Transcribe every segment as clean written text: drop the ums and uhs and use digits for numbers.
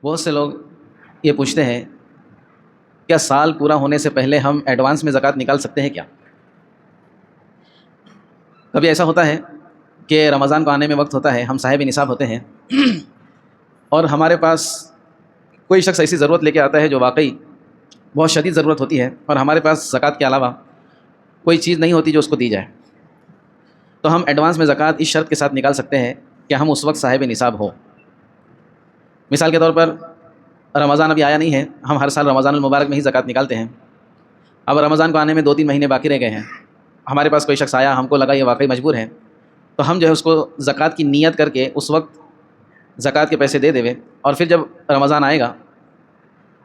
بہت سے لوگ یہ پوچھتے ہیں کیا سال پورا ہونے سے پہلے ہم ایڈوانس میں زکوٰۃ نکال سکتے ہیں کیا؟ کبھی ایسا ہوتا ہے کہ رمضان کو آنے میں وقت ہوتا ہے، ہم صاحب نصاب ہوتے ہیں اور ہمارے پاس کوئی شخص ایسی ضرورت لے کے آتا ہے جو واقعی بہت شدید ضرورت ہوتی ہے اور ہمارے پاس زکوٰۃ کے علاوہ کوئی چیز نہیں ہوتی جو اس کو دی جائے، تو ہم ایڈوانس میں زکوٰۃ اس شرط کے ساتھ نکال سکتے ہیں کہ ہم اس وقت صاحب نصاب ہو۔ مثال کے طور پر رمضان ابھی آیا نہیں ہے، ہم ہر سال رمضان المبارک میں ہی زکوٰۃ نکالتے ہیں۔ اب رمضان کو آنے میں 2-3 مہینے باقی رہ گئے ہیں، ہمارے پاس کوئی شخص آیا، ہم کو لگا یہ واقعی مجبور ہے، تو ہم جو ہے اس کو زکوٰۃ کی نیت کر کے اس وقت زکوٰۃ کے پیسے دے دیوے، اور پھر جب رمضان آئے گا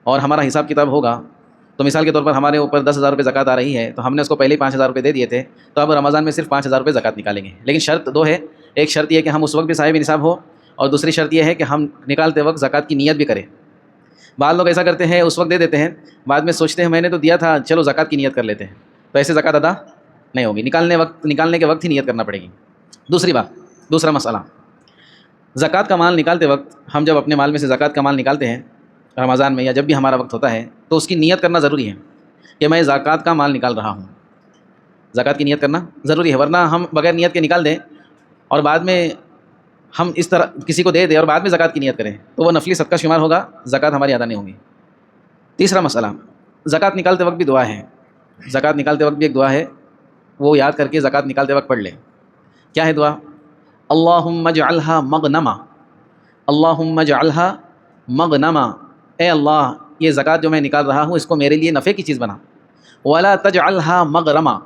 اور ہمارا حساب کتاب ہوگا تو مثال کے طور پر ہمارے اوپر 10,000 روپے زکوٰۃ آ رہی ہے، تو ہم نے اس کو پہلے ہی 5,000 روپے دے دیے تھے، تو اب رمضان میں صرف 5,000 روپے زکوٰۃ نکالیں گے۔ لیکن شرط 2 ہے، ایک شرط یہ کہ ہم اس وقت بھی صاحب نصاب ہو، اور دوسری شرط یہ ہے کہ ہم نکالتے وقت زکوٰۃ کی نیت بھی کریں۔ بعض لوگ ایسا کرتے ہیں، اس وقت دے دیتے ہیں، بعد میں سوچتے ہیں میں نے تو دیا تھا، چلو زکوٰۃ کی نیت کر لیتے ہیں، تو ایسے زکوٰۃ ادا نہیں ہوگی، نکالنے کے وقت ہی نیت کرنا پڑے گی۔ دوسرا مسئلہ، زکوٰۃ کا مال نکالتے وقت ہم جب اپنے مال میں سے زکوٰۃ کا مال نکالتے ہیں رمضان میں یا جب بھی ہمارا وقت ہوتا ہے، تو اس کی نیت کرنا ضروری ہے کہ میں زکوٰۃ کا مال نکال رہا ہوں۔ زکوٰۃ کی نیت کرنا ضروری ہے، ورنہ ہم بغیر نیت کے نکال دیں اور بعد میں ہم اس طرح کسی کو دے دیں اور بعد میں زکوٰۃ کی نیت کریں تو وہ نفلی صدقہ شمار ہوگا، زکوٰۃ ہماری ادا نہیں ہوگی۔ تیسرا مسئلہ، زکوٰۃ نکالتے وقت بھی دعا ہے، زکوٰۃ نکالتے وقت بھی ایک دعا ہے، وہ یاد کر کے زکوٰۃ نکالتے وقت پڑھ لیں۔ کیا ہے دعا؟ اللہم اجعلھا مغنما، اللہم اجعلھا مغنما، اے اللہ یہ زکوٰۃ جو میں نکال رہا ہوں اس کو میرے لیے نفع کی چیز بنا، ولا تجعلھا مغرما،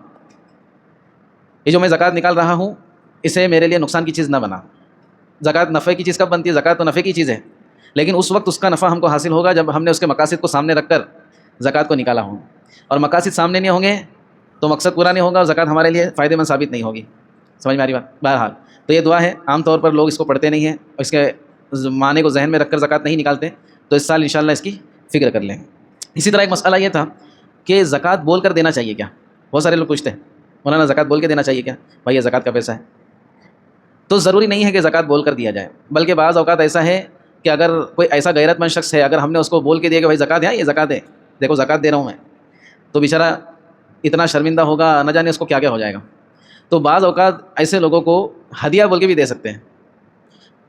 یہ جو میں زکوٰۃ نکال رہا ہوں اسے میرے لیے نقصان کی چیز نہ بنا۔ زکوٰۃ نفع کی چیز کب بنتی ہے؟ زکوٰۃ تو نفع کی چیز ہے، لیکن اس وقت اس کا نفع ہم کو حاصل ہوگا جب ہم نے اس کے مقاصد کو سامنے رکھ کر زکوٰۃ کو نکالا ہوں، اور مقاصد سامنے نہیں ہوں گے تو مقصد پورا نہیں ہوگا اور زکوٰۃ ہمارے لیے فائدہ مند ثابت نہیں ہوگی۔ سمجھ میں آ رہی بات؟ بہرحال تو یہ دعا ہے، عام طور پر لوگ اس کو پڑھتے نہیں ہیں، اس کے معنی کو ذہن میں رکھ کر زکوٰۃ نہیں نکالتے، تو اس سال انشاءاللہ اس کی فکر کر لیں۔ اسی طرح ایک مسئلہ یہ تھا کہ زکوٰۃ بول کر دینا چاہیے کیا؟ بہت سارے لوگ پوچھتے ہیں مولانا زکوٰۃ بول کے دینا چاہیے کیا؟ بھائی یہ زکوٰۃ کا پیسہ ہے، تو ضروری نہیں ہے کہ زکوٰۃ بول کر دیا جائے، بلکہ بعض اوقات ایسا ہے کہ اگر کوئی ایسا غیرت مند شخص ہے، اگر ہم نے اس کو بول کے دیا کہ بھائی زکوٰۃ ہے، یہ زکوٰۃ ہے، دیکھو زکوٰۃ دے رہا ہوں میں، تو بیچارہ اتنا شرمندہ ہوگا، نہ جانے اس کو کیا کیا ہو جائے گا۔ تو بعض اوقات ایسے لوگوں کو ہدیہ بول کے بھی دے سکتے ہیں،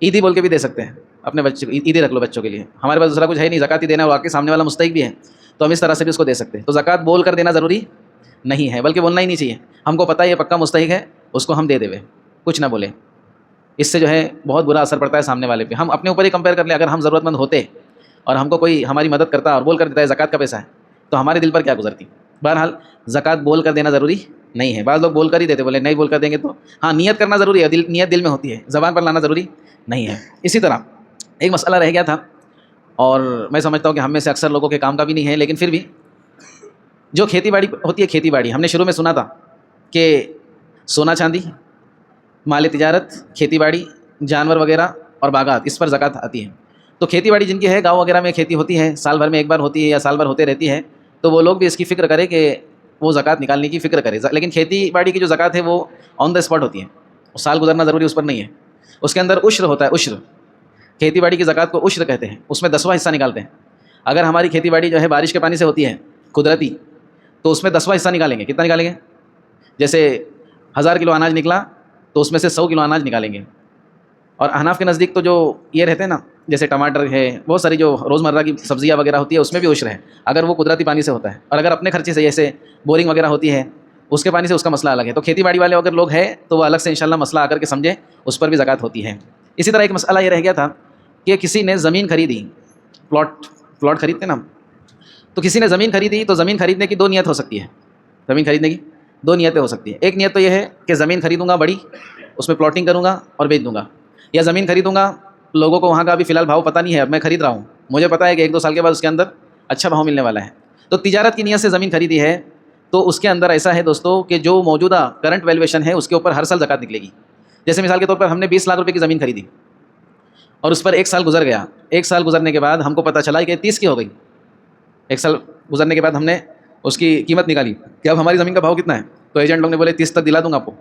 عیدی بول کے بھی دے سکتے ہیں، اپنے بچے کو عیدی رکھ لو بچوں کے لیے، ہمارے پاس دوسرا کچھ ہے نہیں، زکوٰۃ ہی دینا ہے، واقعی سامنے والا مستحق بھی ہے تو ہم اس طرح سے بھی اس کو دے سکتے ہیں۔ تو زکوٰۃ بول کر دینا ضروری نہیں ہے، بلکہ بولنا ہی نہیں چاہیے، ہم کو پتہ ہے یہ پکا مستحق ہے، اس کو ہم دے دے، کچھ نہ بولے، اس سے جو ہے بہت برا اثر پڑتا ہے سامنے والے پہ۔ ہم اپنے اوپر ہی کمپیئر کر لیں، اگر ہم ضرورت مند ہوتے اور ہم کو کوئی ہماری مدد کرتا اور بول کر دیتا ہے زکوٰۃ کا پیسہ ہے تو ہمارے دل پر کیا گزرتی۔ بہرحال زکوٰۃ بول کر دینا ضروری نہیں ہے، بعض لوگ بول کر ہی دیتے، بولے نہیں بول کر دیں گے تو ہاں نیت کرنا ضروری ہے، نیت دل میں ہوتی ہے، زبان پر لانا ضروری نہیں ہے۔ اسی طرح ایک مسئلہ رہ گیا تھا اور میں سمجھتا ہوں کہ ہم میں سے اکثر لوگوں کے کام کا بھی نہیں ہے، لیکن پھر بھی جو کھیتی باڑی ہوتی ہے، کھیتی باڑی ہم نے شروع میں سنا تھا کہ سونا چاندی، مال تجارت، کھیتی باڑی، جانور وغیرہ اور باغات، اس پر زکوٰۃ آتی ہے۔ تو کھیتی باڑی جن کی ہے، گاؤں وغیرہ میں کھیتی ہوتی ہے، سال بھر میں ایک بار ہوتی ہے یا سال بھر ہوتے رہتی ہے، تو وہ لوگ بھی اس کی فکر کرے کہ وہ زکوٰۃ نکالنے کی فکر کرے۔ لیکن کھیتی باڑی کی جو زکوٰۃ ہے وہ آن دا اسپاٹ ہوتی ہے، سال گزرنا ضروری اس پر نہیں ہے، اس کے اندر عشر ہوتا ہے، عشر، کھیتی باڑی کی زکوٰۃ کو عشر کہتے ہیں، اس میں 10واں حصہ نکالتے ہیں۔ اگر ہماری کھیتی باڑی جو ہے بارش کے پانی سے ہوتی ہے قدرتی، تو اس میں 10واں حصہ نکالیں گے۔ کتنا نکالیں گے؟ جیسے 1000 کلو اناج نکلا تو اس میں سے 100 کلو اناج نکالیں گے۔ اور احناف کے نزدیک تو جو یہ رہتے ہیں نا، جیسے ٹماٹر ہے، بہت ساری جو روزمرہ کی سبزیاں وغیرہ ہوتی ہے، اس میں بھی عشر ہے اگر وہ قدرتی پانی سے ہوتا ہے، اور اگر اپنے خرچے سے جیسے بورنگ وغیرہ ہوتی ہے اس کے پانی سے، اس کا مسئلہ الگ ہے۔ تو کھیتی باڑی والے اگر لوگ ہیں تو وہ الگ سے انشاءاللہ مسئلہ آ کر کے سمجھیں، اس پر بھی زکوٰۃ ہوتی ہے۔ اسی طرح ایک مسئلہ یہ رہ گیا تھا کہ کسی نے زمین خریدی، پلاٹ خریدتے نا، تو کسی نے زمین خریدی، تو زمین خریدنے کی 2 نیت ہو سکتی ہے، زمین خریدنے کی 2 نیتیں ہو سکتی ہیں۔ ایک نیت تو یہ ہے کہ زمین خریدوں گا بڑی، اس میں پلاٹنگ کروں گا اور بیچ دوں گا، یا زمین خریدوں گا، لوگوں کو وہاں کا ابھی فی الحال بھاؤ پتہ نہیں ہے، اب میں خرید رہا ہوں، مجھے پتہ ہے کہ 1-2 سال کے بعد اس کے اندر اچھا بھاؤ ملنے والا ہے، تو تجارت کی نیت سے زمین خریدی ہے، تو اس کے اندر ایسا ہے دوستو کہ جو موجودہ کرنٹ ویلیویشن ہے اس کے اوپر ہر سال زکوٰۃ نکلے گی۔ جیسے مثال کے طور پر ہم نے 20 لاکھ روپے کی زمین خریدی اور اس پر 1 سال گزر گیا، 1 سال گزرنے کے بعد ہم کو پتہ چلا کہ 30 کی ہو گئی، 1 سال گزرنے کے بعد ہم نے اس کی قیمت نکالی کہ اب ہماری زمین کا بھاؤ کتنا ہے، تو ایجنٹ لوگ نے بولے 30 تک دلا دوں گا آپ کو،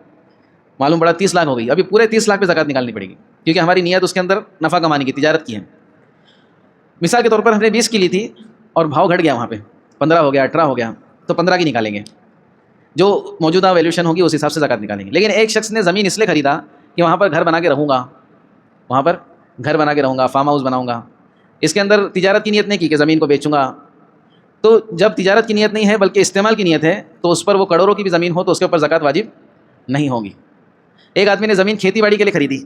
معلوم پڑا 30 لاکھ ہو گئی، ابھی پورے 30 لاکھ پہ زکوٰۃ نکالنی پڑے گی، کیونکہ ہماری نیت اس کے اندر نفع کمانے کی، تجارت کی ہے۔ مثال کے طور پر ہم نے 20 کی لی تھی اور بھاؤ گھٹ گیا، وہاں پہ 15 ہو گیا، 18 ہو گیا، تو 15 کی نکالیں گے، جو موجودہ ویلیوشن ہوگی اس حساب سے زکوٰۃ نکالیں گے۔ لیکن ایک شخص نے زمین اس لیے خریدا کہ وہاں پر گھر بنا کے رہوں گا، وہاں پر گھر بنا کے رہوں گا، فارم ہاؤس بناؤں گا، اس کے اندر تجارت کی نیت نہیں کی کہ زمین کو بیچوں گا، تو جب تجارت کی نیت نہیں ہے بلکہ استعمال کی نیت ہے تو اس پر وہ کروڑوں کی بھی زمین ہو تو اس کے اوپر زکوٰۃ واجب نہیں ہوگی۔ ایک آدمی نے زمین کھیتی باڑی کے لیے خریدی،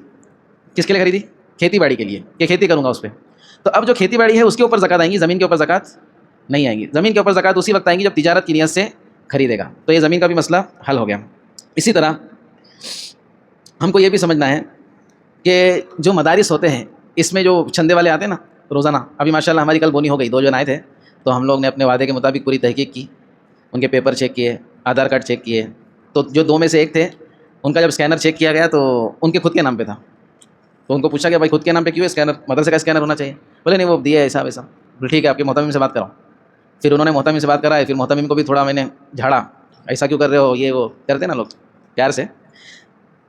کس کے لیے خریدی؟ کھیتی باڑی کے لیے، کہ کھیتی کروں گا اس پہ، تو اب جو کھیتی باڑی ہے اس کے اوپر زکوٰۃ آئیں گی، زمین کے اوپر زکوٰۃ نہیں آئیں گی۔ زمین کے اوپر زکوٰۃ اسی وقت آئیں گی جب تجارت کی نیت سے خریدے گا، تو یہ زمین کا بھی مسئلہ حل ہو گیا۔ اسی طرح ہم کو یہ بھی سمجھنا ہے کہ جو مدارس ہوتے ہیں اس میں جو چندے والے آتے ہیں نا روزانہ، ابھی ماشاءاللہ ہماری کل بونی ہو گئی، 2 جن آئے تھے، تو ہم لوگ نے اپنے وعدے کے مطابق پوری تحقیق کی، ان کے پیپر چیک کیے، آدھار کارڈ چیک کیے، تو جو 2 میں سے ایک تھے ان کا جب اسکینر چیک کیا گیا تو ان کے خود کے نام پہ تھا، تو ان کو پوچھا کہ بھائی خود کے نام پہ کیوں اسکینر، مدرسے کا اسکینر ہونا چاہیے، بولے نہیں وہ دیا ہے صاحب ایسا، بولے ٹھیک ہے آپ کے محتمم سے بات کراؤ۔ پھر انہوں نے محتمم سے بات کرائے، پھر محتمم کو بھی تھوڑا میں نے جھاڑا، ایسا کیوں کر رہے ہو، یہ وہ کرتے نا لوگ پیار سے،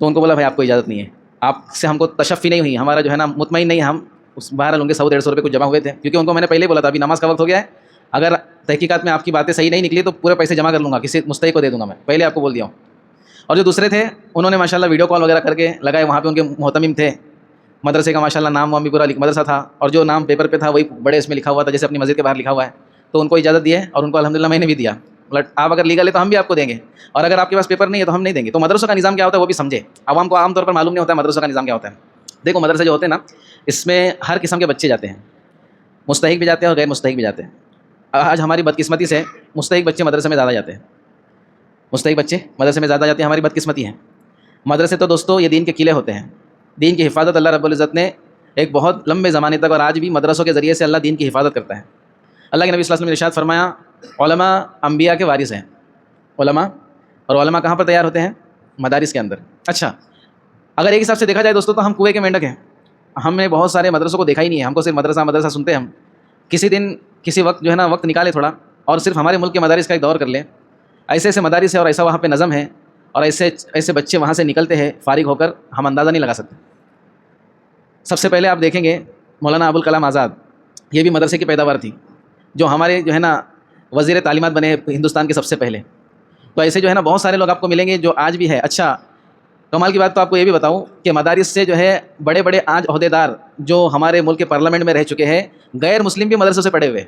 تو ان کو بولا بھائی آپ کو اجازت نہیں ہے، آپ سے ہم کو تشفی نہیں ہوئی، ہمارا جو ہے نا مطمئن نہیں، ہم اس بہرحال ان کے 100-150 روپے کچھ جمع ہوئے تھے، کیونکہ ان کو میں نے پہلے بولا تھا ابھی نماز کا وقت ہو گیا ہے، اگر تحقیقات میں آپ کی باتیں صحیح نہیں نکلی تو پورے پیسے جمع کر لوں گا، کسی مستحق کو دے دوں گا، میں پہلے آپ کو بول دیا ہوں۔ اور جو دوسرے تھے انہوں نے ماشاءاللہ ویڈیو کال وغیرہ کر کے لگائے، وہاں پہ ان کے محتمم تھے، مدرسے کا ماشاءاللہ نام وام بھی پورا مدرسہ تھا، اور جو نام پیپر پہ تھا وہی بڑے اس میں لکھا ہوا تھا، جیسے اپنی مسجد کے باہر لکھا ہوا ہے، تو ان کو اجازت دی ہے اور ان کو الحمدللہ میں نے بھی دیا، آپ اگر لیگل ہے تو ہم بھی آپ کو دیں گے، اور اگر آپ کے پاس پیپر نہیں ہے تو ہم نہیں دیں گے۔ تو مدرسوں کا نظام کیا ہوتا ہے وہ بھی سمجھے، عوام کو عام طور پر معلوم نہیں ہوتا ہے مدرسوں کا نظام کیا ہوتا ہے۔ دیکھو مدرسے جو ہوتے ہیں نا اس میں ہر قسم کے بچے جاتے ہیں، مستحق بھی جاتے ہیں اور غیر مستحق بھی جاتے ہیں۔ آج ہماری بدقسمتی سے مستحق بچے مدرسے میں زیادہ جاتے ہیں، مستحق بچے مدرسے میں زیادہ جاتے ہیں، ہماری بدقسمتی ہے۔ مدرسے تو دوستو یہ دین کے قلعے ہوتے ہیں، دین کی حفاظت اللہ رب العزت نے ایک بہت لمبے زمانے تک اور آج بھی مدرسوں کے ذریعے سے اللہ دین کی حفاظت کرتا ہے۔ اللہ کے نبی صلی اللہ علیہ وسلم نے ارشاد فرمایا علماء انبیاء کے وارث ہیں، علماء، اور علماء کہاں پر تیار ہوتے ہیں؟ مدارس کے اندر۔ اچھا اگر ایک حساب سے دیکھا جائے دوستو تو ہم کنویں کے مینڈک ہیں، ہم نے بہت سارے مدرسوں کو دیکھا ہی نہیں ہے، ہم کو صرف مدرسہ مدرسہ سنتے ہیں ہم۔ کسی دن کسی وقت جو ہے نا وقت نکالے تھوڑا اور صرف ہمارے ملک کے مدارس کا ایک دور کر لیں، ایسے ایسے مدارس ہے اور ایسا وہاں پہ نظم ہے اور ایسے ایسے بچے وہاں سے نکلتے ہیں فارغ ہو کر، ہم اندازہ نہیں لگا سکتے۔ سب سے پہلے آپ دیکھیں گے مولانا ابوالکلام آزاد، یہ بھی مدرسے کی پیداوار تھی، جو ہمارے جو ہے نا وزیر تعلیمات بنے ہندوستان کے سب سے پہلے۔ تو ایسے جو ہے نا بہت سارے لوگ آپ کو ملیں گے جو آج بھی ہے۔ اچھا کمال کی بات تو آپ کو یہ بھی بتاؤں کہ مدارس سے جو ہے بڑے بڑے آج عہدیدار جو ہمارے ملک کے پارلیمنٹ میں رہ چکے ہیں، غیر مسلم بھی مدرسوں سے پڑھے ہوئے۔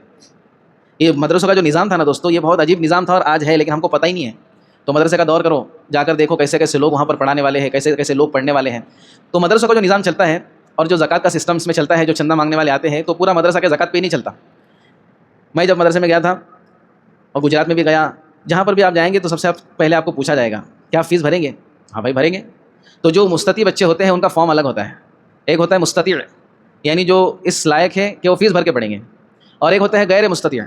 یہ مدرسوں کا جو نظام تھا نا دوستو یہ بہت عجیب نظام تھا اور آج ہے لیکن ہم کو پتہ ہی نہیں ہے۔ تو مدرسے کا دور کرو، جا کر دیکھو کیسے کیسے لوگ وہاں پر پڑھانے والے ہیں، کیسے کیسے لوگ پڑھنے والے ہیں۔ تو مدرسوں کا جو نظام چلتا ہے اور جو زکوٰۃ کا سسٹم اس میں چلتا ہے، جو چندہ مانگنے والے آتے ہیں، تو پورا مدرسہ کے زکوٰۃ پہ ہی نہیں چلتا۔ میں جب مدرسے میں گیا تھا اور گجرات میں بھی گیا، جہاں پر بھی آپ جائیں گے تو سب سے پہلے آپ کو پوچھا جائے گا کیا آپ فیس بھریں گے؟ ہاں بھائی بھریں گے۔ تو جو مستطیع بچے ہوتے ہیں ان کا فارم الگ ہوتا ہے، ایک ہوتا ہے مستطیع یعنی جو اس لائق ہے کہ وہ فیس بھر کے پڑھیں گے، اور ایک ہوتا ہے غیر مستطیع۔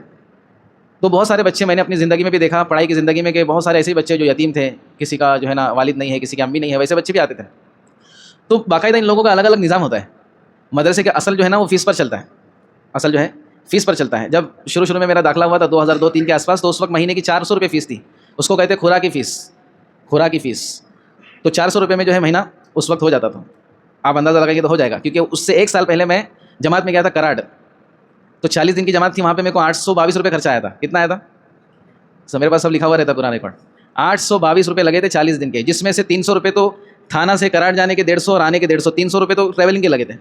تو بہت سارے بچے میں نے اپنی زندگی میں بھی دیکھا، پڑھائی کی زندگی میں، کہ بہت سارے ایسے بچے جو یتیم تھے، کسی کا جو ہے نا والد نہیں ہے، کسی کی امی نہیں ہے، ویسے بچے بھی آتے تھے۔ تو باقاعدہ ان لوگوں کا الگ الگ نظام ہوتا ہے۔ مدرسے کے اصل جو ہے نا وہ فیس پر چلتا ہے، اصل جو ہے فیس پر چلتا ہے۔ جب شروع میں میرا داخلہ ہوا تھا 2002-03 کے آس پاس، تو اس وقت مہینے کی 400 روپے فیس تھی، اس کو کہتے ہیں خوراکی فیس، خوراکی فیس۔ تو 400 روپے میں جو ہے مہینہ اس وقت ہو جاتا تھا، آپ اندازہ لگائیے تو ہو جائے گا، کیونکہ اس سے 1 سال پہلے میں جماعت میں گیا تھا کراڈ، تو 40 دن کی جماعت تھی، وہاں پہ میرے کو 822 روپے خرچہ آیا تھا۔ کتنا آیا تھا؟ سب میرے پاس سب لکھا ہوا رہتا پرانا ریکارڈ۔ 822 روپے لگے تھے 40 دن کے، جس میں سے 300 روپے تو تھانہ سے کراڈ جانے کے 150 اور آنے کے 150، 300 روپے تو ٹریولنگ کے لگے تھے۔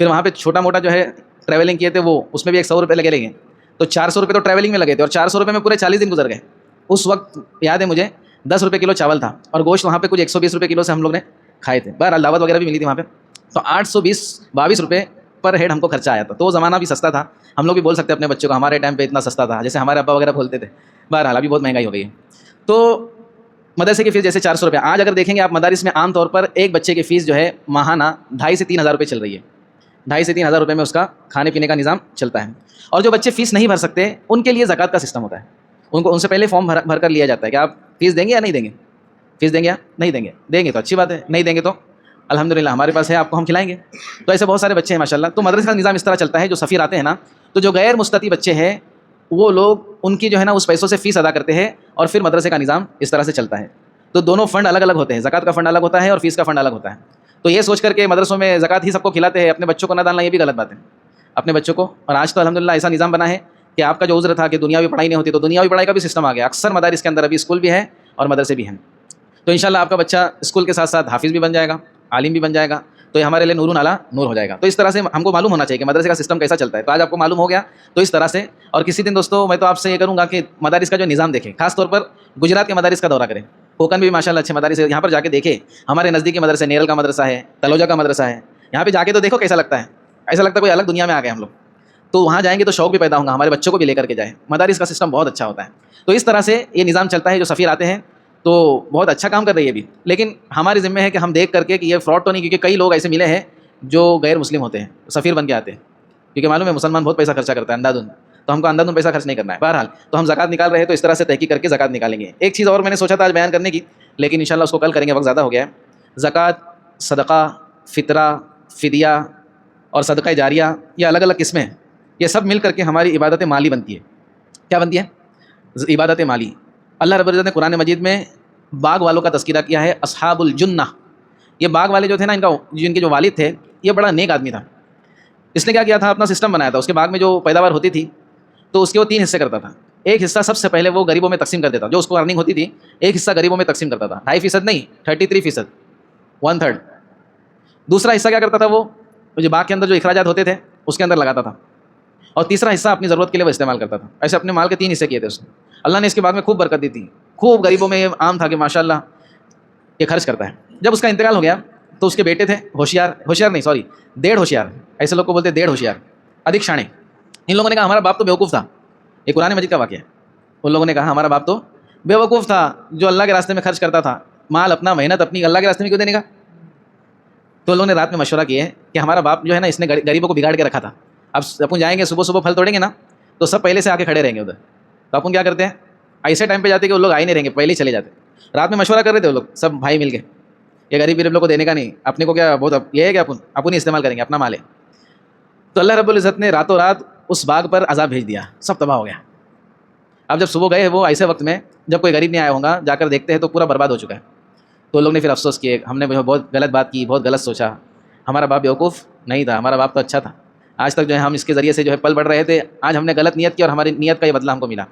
پھر وہاں پہ چھوٹا موٹا جو ہے ٹریولنگ کیے تھے وہ، اس میں بھی 100 روپے لگے گے، تو 400 روپے تو ٹریولنگ میں لگے تھے، اور 400 روپے میں پورے 40 دن گزر گئے۔ اس وقت یاد ہے مجھے 10 روپے کلو چاول تھا، اور گوشت وہاں پہ کچھ 120 روپے کلو سے ہم لوگ نے کھائے تھے، بہرحال دعوت وغیرہ بھی ملی تھی وہاں پہ۔ تو 822 روپے پر ہیڈ ہم کو خرچہ آیا تھا۔ تو وہ زمانہ بھی سستا تھا، ہم لوگ بھی بول سکتے ہیں اپنے بچوں کو ہمارے ٹائم پہ اتنا سستا تھا، جیسے ہمارے ابا وغیرہ بولتے تھے۔ بہرحال ابھی بہت مہنگائی ہو گئی ہے۔ تو مدرسے کی فیس جیسے 400 روپے، آج اگر دیکھیں گے آپ مدارس میں عام طور پر ایک بچے کی فیس جو ہے ماہانہ 2.5 سے 3 ہزار روپے چل رہی ہے، 2.5 سے 3 ہزار روپے میں اس کا کھانے پینے کا نظام چلتا ہے۔ اور جو بچے فیس نہیں بھر سکتے ان کے لیے زکوٰۃ کا سسٹم ہوتا ہے، ان سے پہلے فارم بھر کر لیا جاتا ہے کہ آپ فیس دیں گے یا نہیں دیں گے، فیس دیں گے یا نہیں دیں گے، دیں گے تو اچھی بات ہے، نہیں دیں گے تو الحمدللہ ہمارے پاس ہے، آپ کو ہم کھلائیں گے۔ تو ایسے بہت سارے بچے ہیں ماشاءاللہ۔ تو مدرسے کا نظام اس طرح چلتا ہے، جو سفیر آتے ہیں نا، تو جو غیر مستطیع بچے ہیں وہ لوگ ان کی جو ہے نا اس پیسوں سے فیس ادا کرتے ہیں، اور پھر مدرسے کا نظام اس طرح سے چلتا ہے۔ تو دونوں فنڈ الگ الگ ہوتے ہیں، زکوٰۃ کا فنڈ الگ ہوتا ہے اور فیس کا فنڈ الگ ہوتا ہے۔ تو یہ سوچ کر کے مدرسوں میں زکوٰۃ ہی سب کو کھلاتے ہیں، اپنے بچوں کو نہ ڈالنا، یہ بھی غلط بات ہے۔ اپنے بچوں کو. اور آج تو الحمدللہ ایسا نظام بنا ہے کہ آپ کا جو عذر تھا کہ دنیاوی پڑھائی نہیں ہوتی تو دنیاوی پڑھائی کا بھی سسٹم آ گیا. اکثر مدارس کے اندر ابھی اسکول بھی ہے اور مدرسے بھی ہیں. تو انشاءاللہ آپ کا بچہ اسکول کے ساتھ ساتھ حافظ بھی بن جائے گا, عالم بھی بن جائے گا, تو یہ ہمارے لیے نور علی نور ہو جائے گا. تو اس طرح سے ہم کو معلوم ہونا چاہیے کہ مدرسے کا سسٹم کیسا چلتا ہے. تو آج آپ کو معلوم ہو گیا. تو اس طرح سے اور کسی دن دوستوں میں تو آپ سے یہ کروں گا کہ مدارس کا جو نظام دیکھیں, خاص طور پر گجرات کے مدارس کا دورہ کریں. کوکن بھی ماشاءاللہ اچھے مدارس ہے, یہاں پر جا کے دیکھیں. ہمارے نزدیکی مدرسے نیرل کا مدرسہ ہے, تلوجہ کا مدرسہ ہے, یہاں پہ جا کے تو دیکھو کیسا لگتا ہے. ایسا لگتا ہے کوئی الگ دنیا میں آ گئے ہم لوگ. تو وہاں جائیں گے تو شوق بھی پیدا ہوگا, ہمارے بچوں کو بھی لے کر کے جائیں. مدارس کا سسٹم بہت اچھا ہوتا ہے. تو اس طرح سے یہ نظام چلتا ہے. جو سفیر آتے ہیں تو بہت اچھا کام کر رہی ہے بھی, لیکن ہماری ذمہ ہے کہ ہم دیکھ کر کے کہ یہ فراڈ تو نہیں, کیونکہ کئی لوگ ایسے ملے ہیں جو غیر مسلم ہوتے ہیں سفیر بن کے آتے ہیں, کیونکہ معلوم ہے مسلمان بہت پیسہ خرچہ کرتا ہے اندھادھند, تو ہم کو اندھادھند پیسہ خرچ نہیں کرنا ہے. بہرحال تو ہم زکات نکال رہے ہیں, تو اس طرح سے تحقیق کر کے زکات نکالیں گے. ایک چیز اور میں نے سوچا تھا آج بیان کرنے کی, لیکن انشاءاللہ اس کو کل کریں گے, وقت زیادہ ہو گیا ہے. زکات, صدقہ, فطرہ, فدیہ اور صدقہ جاریہ, یہ الگ الگ قسمیں ہیں. یہ سب مل کر کے ہماری عبادت مالی بنتی ہے. کیا بنتی ہے؟ عبادت مالی. اللہ رب العزت نے قرآن مجید میں باغ والوں کا تذکرہ کیا ہے, اصحاب الجنہ. یہ باغ والے جو تھے نا, جن کے جو والد تھے, یہ بڑا نیک آدمی تھا. اس نے کیا کیا تھا, اپنا سسٹم بنایا تھا. اس کے باغ میں جو پیداوار ہوتی تھی تو اس کے وہ 3 حصے کرتا تھا. ایک حصہ سب سے پہلے وہ غریبوں میں تقسیم کر دیتا, جو اس کو ارننگ ہوتی تھی. ایک حصہ غریبوں میں تقسیم کرتا تھا, 2.5% نہیں, 33%, 1/3. دوسرا حصہ کیا کرتا تھا, وہ جو باغ کے اندر جو اخراجات ہوتے تھے اس کے اندر لگاتا تھا. اور تیسرا حصہ اپنی ضرورت کے لیے وہ استعمال کرتا تھا. ایسے اپنے مال کے 3 حصے کیے تھے اس نے. اللہ نے اس کے بعد میں خوب برکت دی تھی. خوب غریبوں میں یہ عام تھا کہ ماشاءاللہ یہ خرچ کرتا ہے. جب اس کا انتقال ہو گیا تو اس کے بیٹے تھے ہوشیار نہیں سوری 1.5 ہوشیار, ایسے لوگ کو بولتے 1.5 ہوشیار, ادھک شانے. ان لوگوں نے کہا ہمارا باپ تو بیوقوف تھا. یہ قرآن مجید کا واقعہ ہے. ان لوگوں نے کہا ہمارا باپ تو بیوقوف تھا, جو اللہ کے راستے میں خرچ کرتا تھا, مال اپنا محنت اپنی اللہ کے راستے میں کیوں دینے کا. تو ان لوگوں نے رات میں مشورہ کیے کہ ہمارا باپ جو ہے نا, اس نے غریبوں کو بگاڑ کے رکھا تھا. اب اپن جائیں گے صبح پھل توڑیں گے نا, تو سب پہلے سے آ کے کھڑے رہیں گے ادھر. تو اپن کیا کرتے ہیں, ایسے ٹائم پہ جاتے کہ وہ لوگ آئے نہیں رہیں گے, پہلے ہی چلے جاتے. رات میں مشورہ کر رہے تھے وہ لوگ سب بھائی مل کے, یہ غریب لوگ کو دینے کا نہیں, اپنے کو کیا بہت یہ ہے کہ اپن ہی استعمال کریں گے, اپنا مال ہے. تو اللہ رب العزت نے راتوں رات اس باغ پر عذاب بھیج دیا, سب تباہ ہو گیا. اب جب صبح گئے وہ ایسے وقت میں جب کوئی غریب نہیں آیا ہوگا, جا کر دیکھتے ہیں تو پورا برباد ہو چکا ہے. تو لوگ نے پھر افسوس کیے, ہم نے بہت غلط بات کی, بہت غلط سوچا. ہمارا باپ بیوقوف نہیں تھا, ہمارا باپ تو اچھا تھا. آج تک جو ہے ہم اس کے ذریعے سے جو ہے پل بڑھ رہے تھے, آج ہم نے غلط نیت کی اور ہماری نیت کا یہ بدلہ ہم کو ملا.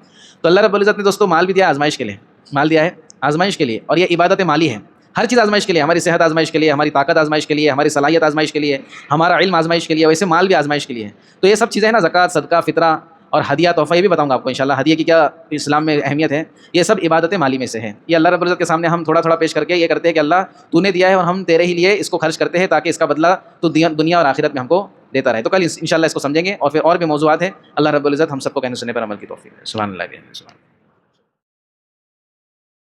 تو اللہ رب العزت نے دوستوں مال بھی دیا آزمائش کے لیے, مال دیا ہے آزمائش کے لیے, اور یہ عبادت مالی ہے. ہر چیز آزمائش کے لیے, ہماری صحت آزمائش کے لیے, ہماری طاقت آزمائش کے لیے, ہماری صلاحیت آزمائش کے لیے, ہمارا علم آزمائش کے لیے, ویسے مال بھی آزمائش کے لیے ہے. تو یہ سب چیزیں ہیں نا, زکوٰۃ, صدقہ, فطرہ اور ہدیہ تحفہ, یہ بھی بتاؤں گا آپ کو انشاءاللہ ہدیہ کی کیا اسلام میں اہمیت ہے. یہ سب عبادت مالی میں سے ہے. یہ اللہ رب العزت کے سامنے ہم تھوڑا تھوڑا پیش کر کے یہ کرتے ہیں کہ اللہ تو نے دیا ہے اور ہم تیرے ہی لیے اس کو خرچ کرتے ہیں, تاکہ اس کا بدلہ تو دنیا اور آخرت میں ہم کو دیتا رہے. تو کل انشاءاللہ اس کو سمجھیں گے, اور پھر اور بھی موضوعات ہیں. اللہ رب العزت ہم سب کو کہنے سننے پر عمل کی توفیق. سبحان اللہ.